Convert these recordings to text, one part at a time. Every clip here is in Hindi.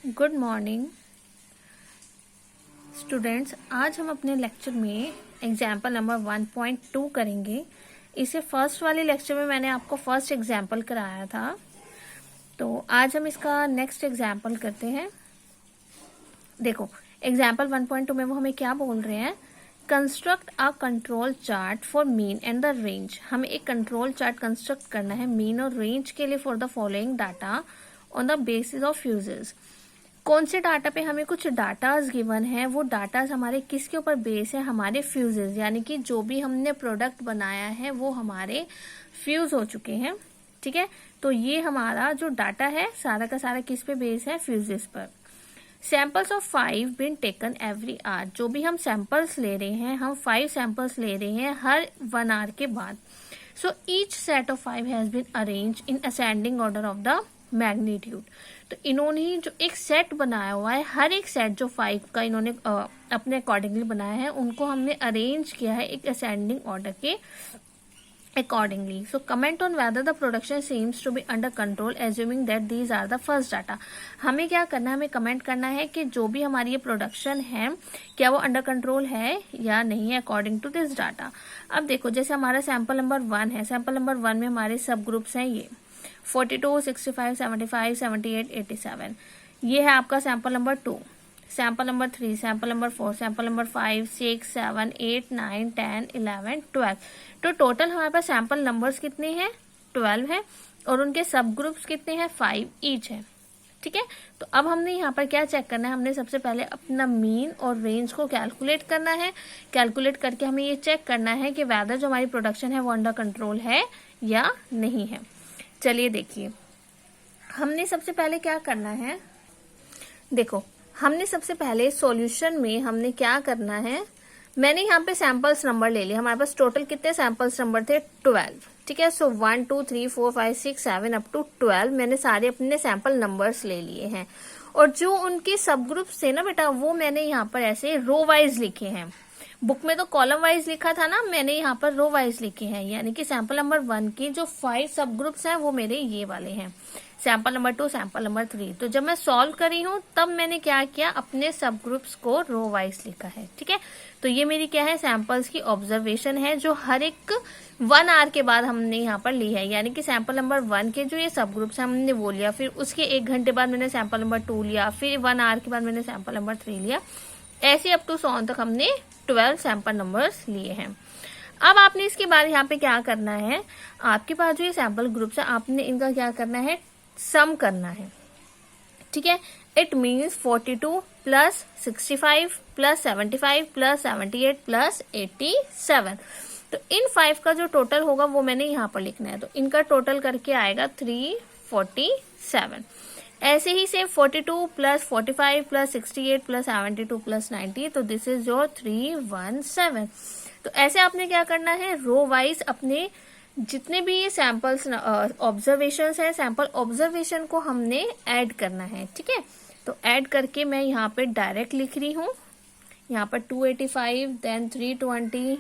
Good morning students. आज हम अपने लेक्चर में एग्जाम्पल नंबर 1.2 करेंगे। इसे फर्स्ट वाले लेक्चर में मैंने आपको फर्स्ट एग्जाम्पल कराया था, तो आज हम इसका नेक्स्ट एग्जाम्पल करते हैं। देखो एग्जाम्पल 1.2 में वो हमें क्या बोल रहे हैं, construct a control chart for mean and the range. हमें एक कंट्रोल चार्ट कंस्ट्रक्ट करना है मीन और रेंज के लिए for the following data on the basis of uses. कौन से डाटा पे हमें कुछ डाटाज गिवन है, वो डाटाज हमारे किसके ऊपर बेस है, हमारे फ्यूजेस, यानी कि जो भी हमने प्रोडक्ट बनाया है वो हमारे फ्यूज हो चुके हैं। ठीक है, तो ये हमारा जो डाटा है सारा का सारा किस पे बेस है, फ्यूजेस पर। Samples of 5 been taken every hour. जो भी हम सैंपल्स ले रहे हैं, हम 5 सैंपल्स ले रहे हैं हर 1 आवर के बाद। So each set of 5 has been arrange in ascending order of the magnitude. तो इन्होंने जो एक सेट बनाया हुआ है, हर एक सेट जो 5 का इन्होंने अपने अकॉर्डिंगली बनाया है, उनको हमने अरेंज किया है एक असेंडिंग ऑर्डर के accordingly. So comment on whether the production seems to be under control assuming that these are the first data. हमें क्या करना है, हमें कमेंट करना है कि जो भी हमारी ये प्रोडक्शन है क्या वो अंडर कंट्रोल है या नहीं है अकॉर्डिंग टू दिस डाटा। अब देखो जैसे हमारा सैंपल नंबर 1 है, सैंपल नंबर 1 में हमारे सब ग्रुप्स हैं ये 42, 65, 75, 78, 87। ये है आपका sample number 2, sample number 3, sample number 4, sample number 5, 6, 7, 8, 9, 10, 11, 12। तो टोटल हमारे पास सैंपल नंबर्स कितने हैं, 12 है, और उनके सब ग्रुप्स कितने हैं, 5 ईच है। ठीक है, तो अब हमने यहाँ पर क्या चेक करना है, हमने सबसे पहले अपना मीन और रेंज को कैलकुलेट करना है। कैलकुलेट करके हमें ये चेक करना है कि वेदर जो हमारी प्रोडक्शन है वो अंडर कंट्रोल है या नहीं है। चलिए देखिए, हमने सबसे पहले क्या करना है, देखो हमने सबसे पहले सॉल्यूशन में हमने क्या करना है, मैंने यहाँ पे सैंपल्स नंबर ले लिया। हमारे पास टोटल कितने सैंपल्स नंबर थे, 12। ठीक है, सो 1 2 3 4 5 6 7 अप टू 12 मैंने सारे अपने सैंपल नंबर्स ले लिए हैं। और जो उनके सब ग्रुप्स थे ना बेटा, वो मैंने यहाँ पर ऐसे रो वाइज लिखे हैं। बुक में तो कॉलम वाइज लिखा था ना, मैंने यहाँ पर रो वाइज लिखे हैं, यानी कि सैंपल नंबर 1 के जो 5 सब ग्रुप्स हैं वो मेरे ये वाले हैं, सैंपल नंबर 2, सैंपल नंबर 3। तो जब मैं सॉल्व करी हूँ तब मैंने क्या किया, अपने सब ग्रुप्स को रो वाइज लिखा है। ठीक है, तो ये मेरी क्या है, सैंपल्स की ऑब्जर्वेशन है जो हर एक 1 आवर के बाद हमने यहाँ पर ली है। यानी कि सैंपल नंबर 1 के जो ये सब ग्रुप्स हैं हमने वो लिया, फिर उसके 1 घंटे बाद मैंने सैंपल नंबर 2 लिया, फिर 1 आवर के बाद मैंने सैंपल नंबर 3 लिया, ऐसे अप टू 100 तक हमने 12 सैंपल नंबर्स लिए हैं। अब आपने इसके बाद यहाँ पे क्या करना है, आपके पास जो ये सैंपल ग्रुप्स है आपने इनका क्या करना है, सम करना है। ठीक है, it means 42 plus 65 plus 75 plus 78 plus 87। तो इन 5 का जो टोटल होगा वो मैंने यहाँ पर लिखना है, तो इनका टोटल करके आएगा 347। ऐसे ही से 42 प्लस 45 प्लस 68 प्लस 72 प्लस 90, तो दिस इज योर 317। तो ऐसे आपने क्या करना है, रो वाइज अपने जितने भी ये सैंपल्स ऑब्जर्वेशंस है, सैंपल ऑब्जर्वेशन को हमने ऐड करना है। ठीक है, तो ऐड करके मैं यहाँ पे डायरेक्ट लिख रही हूँ, यहाँ पर 285, देन 320,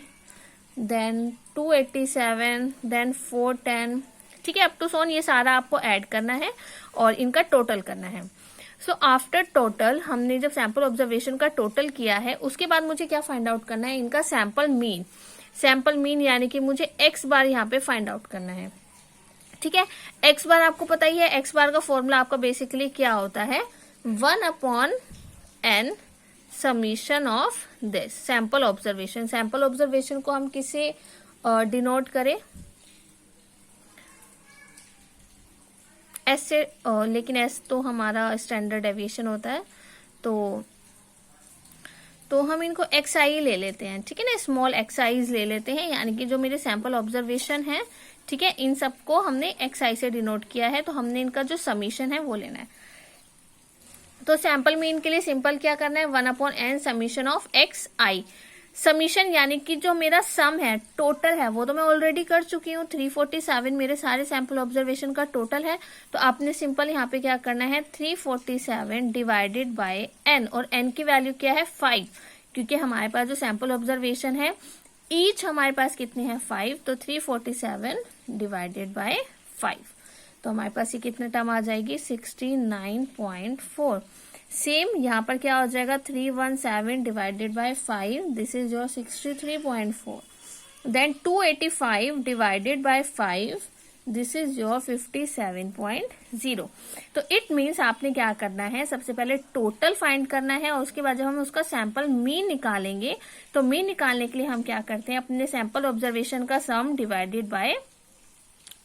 देन 287, देन 410। ठीक है, अप टू 100 ये सारा आपको ऐड करना है और इनका टोटल करना है। सो आफ्टर टोटल, हमने जब सैंपल ऑब्जर्वेशन का टोटल किया है उसके बाद मुझे क्या फाइंड आउट करना है, इनका सैंपल मीन। सैंपल मीन यानी कि मुझे एक्स बार यहाँ पे फाइंड आउट करना है। ठीक है, एक्स बार आपको पता ही है, एक्स बार का फॉर्मूला आपका बेसिकली क्या होता है, 1/n summation of this sample observation. Sample observation को हम किससे डिनोट करें, एस से, लेकिन एस तो हमारा स्टैंडर्ड डेविएशन होता है, तो हम इनको XI ले लेते हैं। ठीक है ना, स्मॉल XIs ले लेते हैं, यानी कि जो मेरे सैंपल ऑब्जर्वेशन है, ठीक है, इन सबको हमने XI से डिनोट किया है, तो हमने इनका जो समीशन है वो लेना है। तो सैंपल मीन के लिए सिंपल क्या करना है, 1/n summation of XI। Summation यानी कि जो मेरा सम है, टोटल है, वो तो मैं ऑलरेडी कर चुकी हूँ, 347 मेरे सारे सैंपल ऑब्जर्वेशन का टोटल है। तो आपने सिंपल यहाँ पे क्या करना है, 347 डिवाइडेड बाय n, और n की वैल्यू क्या है, 5, क्योंकि हमारे पास जो सैंपल ऑब्जर्वेशन है ईच हमारे पास कितने हैं, 5, तो 347 डिवाइडेड बाय 5, तो हमारे पास ये कितने टर्म आ जाएगी, 69.4। सेम यहाँ पर क्या हो जाएगा 317 divided by 5, this is your 63.4. Then 285 divided by 5, this is your 57.0. तो इट मीन्स आपने क्या करना है, सबसे पहले टोटल फाइंड करना है और उसके बाद जब हम उसका सैंपल मीन निकालेंगे तो मीन निकालने के लिए हम क्या करते हैं, अपने सैंपल ऑब्जर्वेशन का सम divided by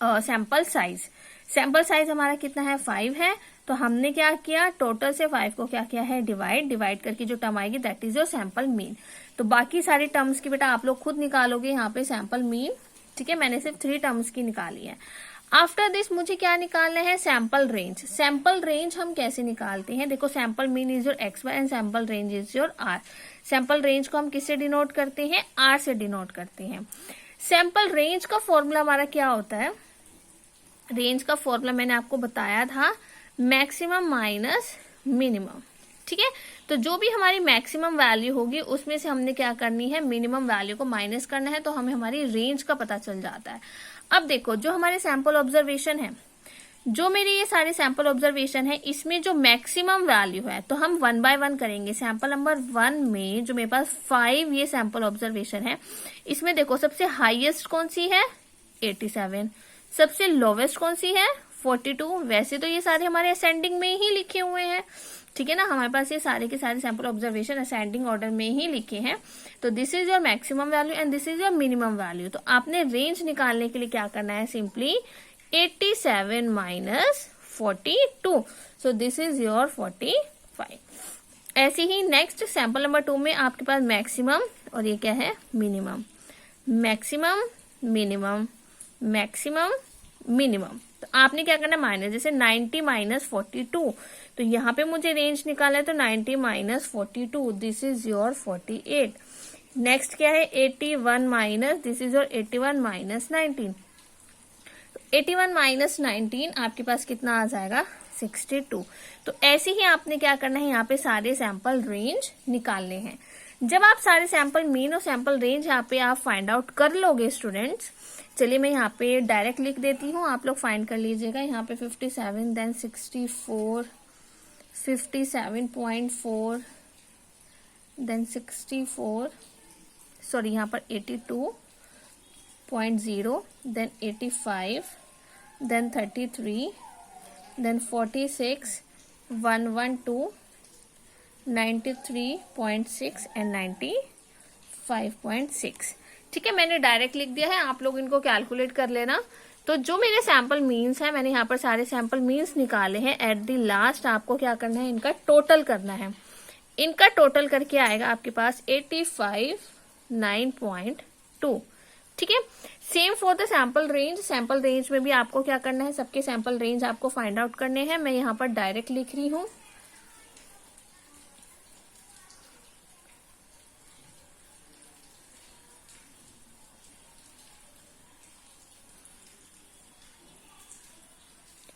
sample size. Sample size हमारा कितना है 5 है, तो हमने क्या किया, टोटल से 5 को क्या किया है डिवाइड करके जो टर्म आएगी that is your sample mean. तो बाकी सारी टर्म्स की बेटा आप लोग खुद निकालोगे यहाँ पे सैंपल मीन. ठीक है, मैंने सिर्फ 3 टर्म्स की निकाली है. आफ्टर दिस मुझे क्या निकालना है, सैंपल रेंज. सैंपल रेंज हम कैसे निकालते हैं, देखो sample mean is your X Y and sample range is your R. Sample range को हम किससे डिनोट करते हैं, आर से डिनोट करते हैं. सैंपल रेंज का फॉर्मूला हमारा क्या होता है, रेंज का फॉर्मूला मैंने आपको बताया था, मैक्सिमम माइनस मिनिमम. ठीक है, तो जो भी हमारी मैक्सिमम वैल्यू होगी उसमें से हमने क्या करनी है, मिनिमम वैल्यू को माइनस करना है, तो हमें हमारी रेंज का पता चल जाता है. अब देखो जो हमारे सैंपल ऑब्जर्वेशन है, जो मेरे ये सारे सैंपल ऑब्जर्वेशन है, इसमें जो मैक्सिमम वैल्यू है तो हम 1 बाय 1 करेंगे. सैंपल नंबर 1 में जो मेरे पास 5 ये सैंपल ऑब्जर्वेशन है, इसमें देखो सबसे हाईएस्ट कौन सी है 87, सबसे लोवेस्ट कौन सी है 42. वैसे तो ये सारे हमारे असेंडिंग में ही लिखे हुए हैं. ठीक है ना, हमारे पास ये सारे के सारे सैंपल ऑब्जर्वेशन असेंडिंग ऑर्डर में ही लिखे हैं. तो this is your maximum value and this is your minimum value. तो आपने रेंज निकालने के लिए क्या करना है, simply 87 minus 42. So this is your 45. ऐसे ही नेक्स्ट सैंपल नंबर 2 में आपके पास मैक्सिमम और ये क्या है minimum, maximum minimum maximum minimum. तो आपने क्या करना है माइनस, जैसे 90 माइनस 42, तो यहाँ पे मुझे रेंज निकाला है तो 90 minus 42, this is your 48. Next क्या है 81 minus, this is your 81 minus 19. 81 minus 19 आपके पास कितना आ जाएगा 62. तो ऐसे ही आपने क्या करना है, यहाँ पे सारे सैंपल रेंज निकालने हैं. जब आप सारे सैंपल मीन और सैंपल रेंज यहाँ पे आप फाइंड आउट कर लोगे स्टूडेंट्स, चलिए मैं यहाँ पे डायरेक्ट लिख देती हूँ, आप लोग फाइंड कर लीजिएगा. यहाँ पे 57 देन 64 57.4 देन 64 सॉरी यहाँ पर 82.0 देन 85 देन 33 देन 46 112 93.6 एंड 95.6. ठीक है, मैंने डायरेक्ट लिख दिया है, आप लोग इनको कैलकुलेट कर लेना. तो जो मेरे सैंपल मीन्स है, मैंने यहाँ पर सारे सैंपल मीन्स निकाले हैं. एट द लास्ट आपको क्या करना है, इनका टोटल करना है. इनका टोटल करके आएगा आपके पास 85.9.2. ठीक है, same for the sample range. Sample range में भी आपको क्या करना है, सबके सैंपल रेंज आपको फाइंड आउट करने हैं. मैं यहाँ पर डायरेक्ट लिख रही हूँ.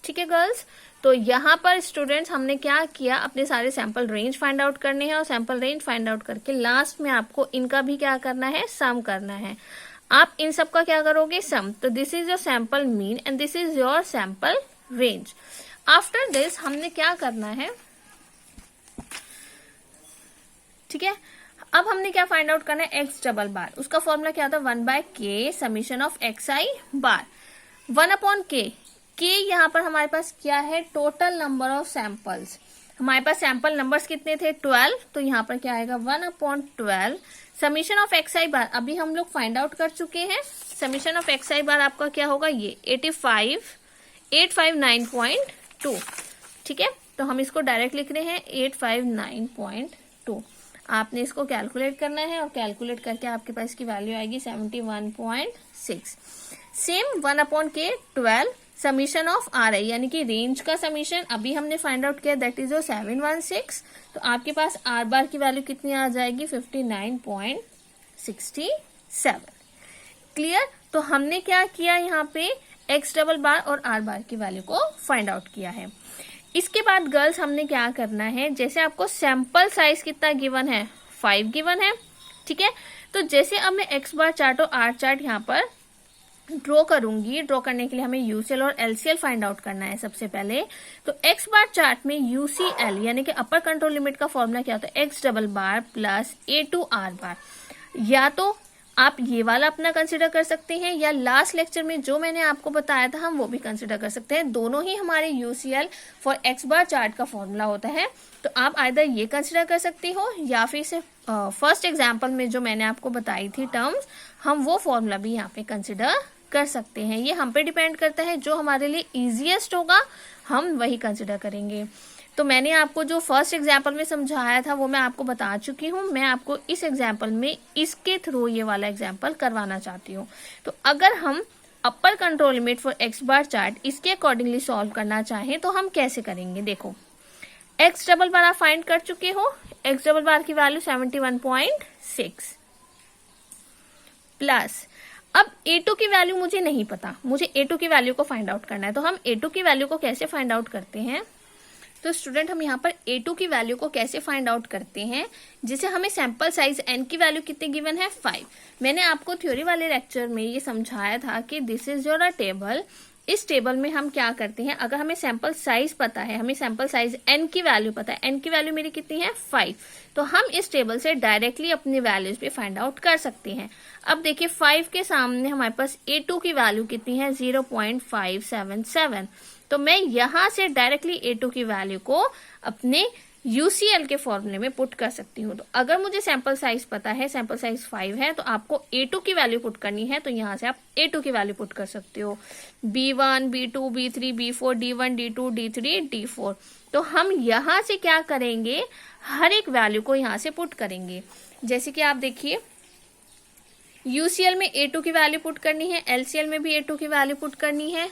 ठीक है गर्ल्स, तो यहाँ पर स्टूडेंट्स हमने क्या किया, अपने सारे सैंपल रेंज फाइंड आउट करने हैं और सैंपल रेंज फाइंड आउट करके लास्ट में आपको इनका भी क्या करना है, सम करना है. आप इन सब का क्या करोगे, सम. तो this is your sample mean and this is your sample range. After this हमने क्या करना है, ठीक है, अब हमने क्या फाइंड आउट करना है, एक्स डबल बार. उसका फॉर्मूला क्या था, 1/k summation of x I bar. 1/k. k यहाँ पर हमारे पास क्या है, टोटल नंबर ऑफ सैंपल्स. हमारे पास सैंपल नंबर्स कितने थे 12, तो यहाँ पर क्या आएगा 1/12 समीशन ऑफ एक्स आई बार. अभी हम लोग फाइंड आउट कर चुके हैं. समीशन ऑफ एक्स आई बार आपका क्या होगा, ये 859.2. ठीक है, तो हम इसको डायरेक्ट लिख रहे हैं 859.2. आपने इसको कैलकुलेट करना है और कैलकुलेट करके आपके पास की वैल्यू आएगी 71.6. Same 1/k 12 summation of are आई, यानी कि रेंज का समीशन अभी हमने फाइंड आउट किया, दैट इज 716. तो आपके पास आर बार की वैल्यू कितनी आ जाएगी 59.67. क्लियर. तो हमने क्या किया, यहाँ पे एक्स डबल बार और आर बार की वैल्यू को फाइंड आउट किया है. इसके बाद गर्ल्स हमने क्या करना है, जैसे आपको सैंपल साइज कितना गिवन है 5 गिवन है. ठीक है, तो जैसे अब मैं एक्स बार चार्ट और आर चार्ट यहाँ पर ड्रॉ करूंगी। ड्रॉ करने के लिए हमें यूसीएल और एलसीएल फाइंड आउट करना है सबसे पहले। तो एक्स बार चार्ट में यूसीएल यानी कि अपर कंट्रोल लिमिट का फॉर्मूला क्या होता है, एक्स डबल बार प्लस A2R बार। या तो आप ये वाला अपना कंसिडर कर सकते हैं या लास्ट लेक्चर में जो मैंने आपको बताया था हम वो भी कंसिडर कर सकते हैं। दोनों ही हमारे UCL for x bar chart का फॉर्मूला होता है। तो आप आइदर ये कंसिडर कर सकती हो या फिर से फर्स्ट एग्जाम्पल में जो मैंने आपको बताई थी टर्म्स, हम वो फॉर्मूला भी यहाँ पे कंसिडर कर सकते हैं। ये हम पे डिपेंड करता है, जो हमारे लिए इजीएस्ट होगा हम वही कंसिडर करेंगे। तो मैंने आपको जो फर्स्ट एग्जाम्पल में समझाया था वो मैं आपको बता चुकी हूँ। मैं आपको इस एग्जाम्पल में इसके थ्रू ये वाला एग्जाम्पल करवाना चाहती हूँ। तो अगर हम upper control limit for x bar chart इसके अकॉर्डिंगली सॉल्व करना चाहें तो हम कैसे करेंगे। देखो, एक्स डबल बार आप फाइंड कर चुके हो। एक्स डबल बार की वैल्यू 71.6 प्लस, अब A2 की वैल्यू मुझे नहीं पता, मुझे A2 की वैल्यू को फाइंड आउट करना है। तो हम A2 की वैल्यू को कैसे फाइंड आउट करते हैं, तो स्टूडेंट हम यहाँ पर A2 की वैल्यू को कैसे फाइंड आउट करते हैं, जिसे हमें सैंपल साइज n की वैल्यू कितनी गिवन है 5। मैंने आपको थ्योरी वाले लेक्चर में ये समझाया था कि this is your a table. इस टेबल में हम क्या करते हैं, अगर हमें सैंपल साइज पता है, हमें सैंपल साइज n की वैल्यू पता है, n की वैल्यू मेरी कितनी है 5, तो हम इस टेबल से डायरेक्टली अपनी वैल्यूज भी फाइंड आउट कर सकते हैं। अब देखिए 5 के सामने हमारे पास A2 की वैल्यू कितनी है 0.577। तो मैं यहां से डायरेक्टली A2 की वैल्यू को अपने यूसीएल के फॉर्मूले में पुट कर सकती हूँ। तो अगर मुझे सैंपल साइज पता है, सैंपल साइज 5 है, तो आपको A2 की वैल्यू पुट करनी है। तो यहाँ से आप A2 की वैल्यू पुट कर सकते हो, B1, B2, B3, B4, D1, D2, D3, D4। तो हम यहाँ से क्या करेंगे, हर एक वैल्यू को यहाँ से पुट करेंगे। जैसे कि आप देखिए, यूसीएल में A2 की वैल्यू पुट करनी है, एलसीएल में भी A2 की वैल्यू पुट करनी है।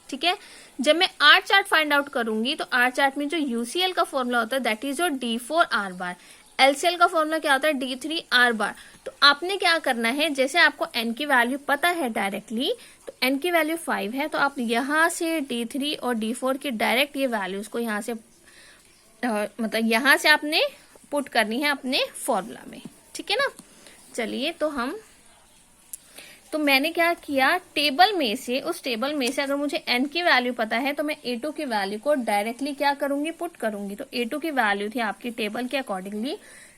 ठीक है, जब मैं आर चार्ट फाइंड आउट करूंगी तो आर चार्ट में जो यूसीएल का फॉर्मूला होता है that is your D4R bar, LCL का फॉर्मूला क्या होता है D3R बार। तो आपने क्या करना है, जैसे आपको n की वैल्यू पता है डायरेक्टली, तो n की वैल्यू 5 है, तो आप यहाँ से D3 और D4 की डायरेक्ट ये वैल्यूज को यहाँ से मतलब यहाँ से आपने पुट करनी है अपने फॉर्मूला में। ठीक है ना, चलिए तो मैंने क्या किया, टेबल में से, उस टेबल में से अगर मुझे n की वैल्यू पता है तो मैं A2 की वैल्यू को डायरेक्टली क्या करूंगी, पुट करूंगी। तो A2 की वैल्यू थी आपकी टेबल के अकॉर्डिंगली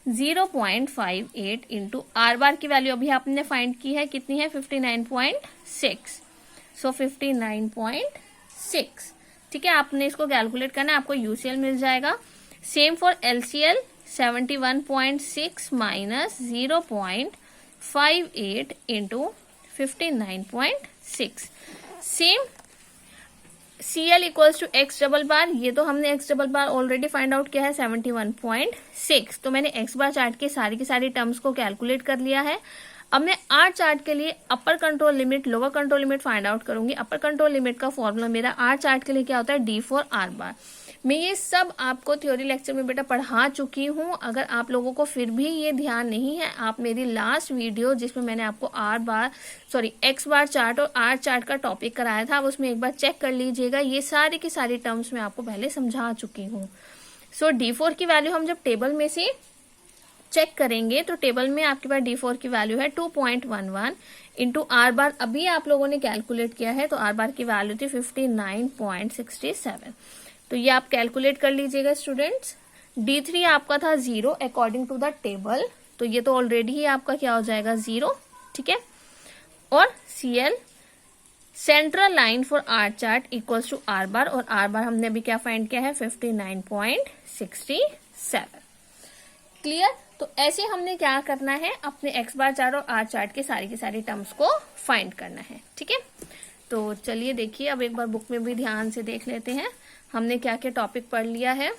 0.58 इंटू R बार की वैल्यू अभी आपने फाइंड की है, कितनी है 59.6। सो 59.6। ठीक है, आपने इसको कैलकुलेट करना है, आपको यूसीएल मिल जाएगा। Same for LCL 71.6 minus 0.58 into 59.6। Same CL equals to X double bar, ये तो हमने X double bar already find out किया है 71.6। तो मैंने एक्स बार चार्ट के सारी की सारी टर्म्स को कैलकुलेट कर लिया है। अब मैं आर चार्ट के लिए upper control limit, lower control limit find out करूंगी। अपर कंट्रोल लिमिट का फॉर्मूला मेरा आर चार्ट के लिए क्या होता है D4R बार। मैं ये सब आपको थ्योरी लेक्चर में बेटा पढ़ा चुकी हूँ। अगर आप लोगों को फिर भी ये ध्यान नहीं है, आप मेरी लास्ट वीडियो जिसमें मैंने आपको एक्स बार चार्ट और आर चार्ट का टॉपिक कराया था, आप उसमें एक बार चेक कर लीजिएगा। ये सारी की सारी टर्म्स मैं आपको पहले समझा चुकी हूँ। सो D4 की वैल्यू हम जब टेबल में से चेक करेंगे तो टेबल में आपके पास D4 की वैल्यू है 2.11 इंटू आर बार अभी आप लोगों ने कैलकुलेट किया है, तो आर बार की वैल्यू थी 59.67। तो ये आप कैलकुलेट कर लीजिएगा स्टूडेंट्स। D3 आपका था 0 अकॉर्डिंग टू द टेबल, तो ये तो ऑलरेडी ही आपका क्या हो जाएगा 0। ठीक है, और CL central line for R chart equals to R bar, और आर बार हमने अभी क्या फाइंड किया है 59.67। क्लियर। तो ऐसे हमने क्या करना है, अपने एक्स बार चार्ट और आर चार्ट के सारी की सारी टर्म्स को फाइंड करना है। ठीक है, तो चलिए देखिए, अब एक बार बुक में भी ध्यान से देख लेते हैं हमने क्या क्या टॉपिक पढ़ लिया है।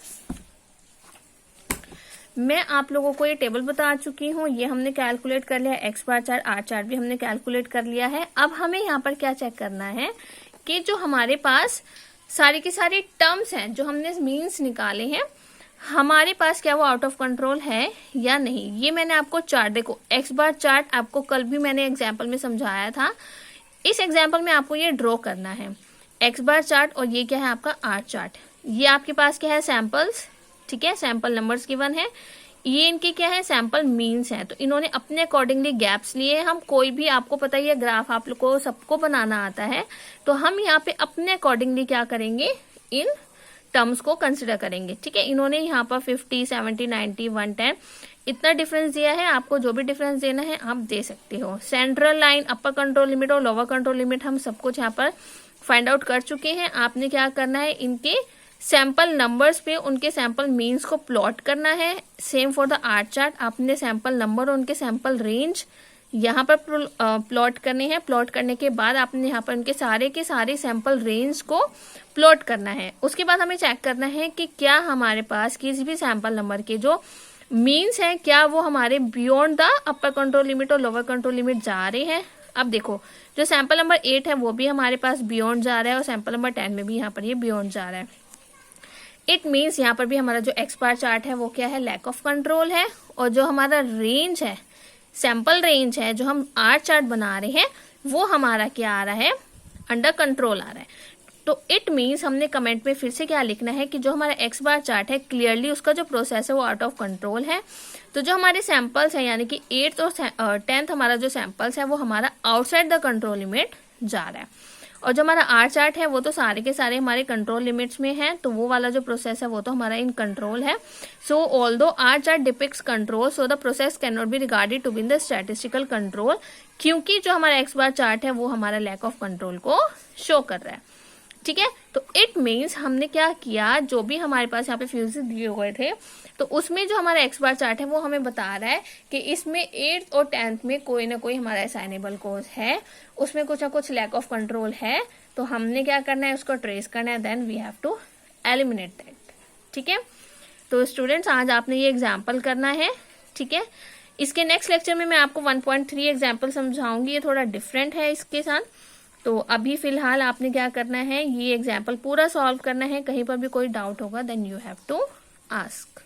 मैं आप लोगों को ये टेबल बता चुकी हूँ, ये हमने कैलकुलेट कर लिया, X bar chart R chart भी हमने कैलकुलेट कर लिया है। अब हमें यहाँ पर क्या चेक करना है कि जो हमारे पास सारी की सारी टर्म्स हैं, जो हमने मीन्स निकाले हैं, हमारे पास क्या वो आउट ऑफ कंट्रोल है या नहीं। ये मैंने आपको चार्ट, देखो एक्स बार चार्ट आपको कल भी मैंने एग्जाम्पल में समझाया था। इस एग्जाम्पल में आपको ये ड्रॉ करना है एक्स बार चार्ट, और ये क्या है आपका आर चार्ट। ये आपके पास क्या है सैंपल्स, ठीक है, सैंपल नंबर्स गिवन है। ये इनके क्या है, सैंपल मीन्स है। तो इन्होंने अपने अकॉर्डिंगली गैप्स लिए। हम कोई भी, आपको पता ही है ग्राफ आप लोग को सबको बनाना आता है, तो हम यहाँ पे अपने अकॉर्डिंगली क्या करेंगे, इन टर्म्स को कंसिडर करेंगे। ठीक है, इन्होंने यहाँ पर 50, 70, 90, 110 इतना डिफरेंस दिया है। आपको जो भी डिफरेंस देना है आप दे सकते हो। Central line, upper control limit और लोअर कंट्रोल लिमिट हम सब कुछ यहाँ पर फाइंड आउट कर चुके हैं। आपने क्या करना है, इनके सैंपल नंबर्स पे उनके सैंपल मीन्स को प्लॉट करना है। Same for the R chart, आपने सैंपल नंबर और उनके सैंपल रेंज यहाँ पर प्लॉट करने हैं। प्लॉट करने के बाद आपने यहाँ पर उनके सारे के सारे सैंपल रेंज को प्लॉट करना है। उसके बाद हमें चेक करना है कि क्या हमारे पास किसी भी सैंपल नंबर के जो मीन्स है, क्या वो हमारे beyond the upper control limit और लोअर कंट्रोल लिमिट जा रहे हैं। अब देखो, जो सैंपल नंबर 8 है वो भी हमारे पास बियॉन्ड जा रहा है और सैंपल नंबर 10 में भी यहाँ पर ये बियॉन्ड जा रहा है। इट मीन्स यहाँ पर भी हमारा जो एक्स बार चार्ट है वो क्या है, लैक ऑफ कंट्रोल है। और जो हमारा रेंज है, सैंपल रेंज है, जो हम आर चार्ट बना रहे हैं, वो हमारा क्या आ रहा है, अंडर कंट्रोल आ रहा है। तो इट मीन्स हमने कमेंट में फिर से क्या लिखना है कि जो हमारा एक्स बार चार्ट है, क्लियरली उसका जो प्रोसेस है वो आउट ऑफ कंट्रोल है। तो जो हमारे सैंपल्स है, यानी कि 8th और 10th हमारा जो सैंपल्स है वो हमारा आउटसाइड द कंट्रोल लिमिट जा रहा है। और जो हमारा आर चार्ट है वो तो सारे के सारे हमारे कंट्रोल लिमिट्स में है, तो वो वाला जो प्रोसेस है वो तो हमारा इन कंट्रोल है। So although R chart depicts control, so the process can not be regarded to be in the statistical control, क्योंकि जो हमारा एक्स बार चार्ट है वो हमारा लैक ऑफ कंट्रोल को शो कर रहा है। ठीक है, तो इट मीन्स हमने क्या किया, जो भी हमारे पास यहाँ पे फ्यूजेस दिए हुए थे, तो उसमें जो हमारा एक्स बार चार्ट है वो हमें बता रहा है कि इसमें 8th और 10th में कोई ना कोई हमारा असाइनेबल कोज है, उसमें कुछ ना कुछ लैक ऑफ कंट्रोल है। तो हमने क्या करना है, उसको ट्रेस करना है, then we have to eliminate that. ठीक है, तो स्टूडेंट्स आज आपने ये एग्जाम्पल करना है। ठीक है, इसके नेक्स्ट लेक्चर में मैं आपको 1.3 एग्जाम्पल समझाऊंगी, ये थोड़ा डिफरेंट है इसके साथ। तो अभी फिलहाल आपने क्या करना है, ये एग्जाम्पल पूरा सॉल्व करना है। कहीं पर भी कोई डाउट होगा then you have to ask.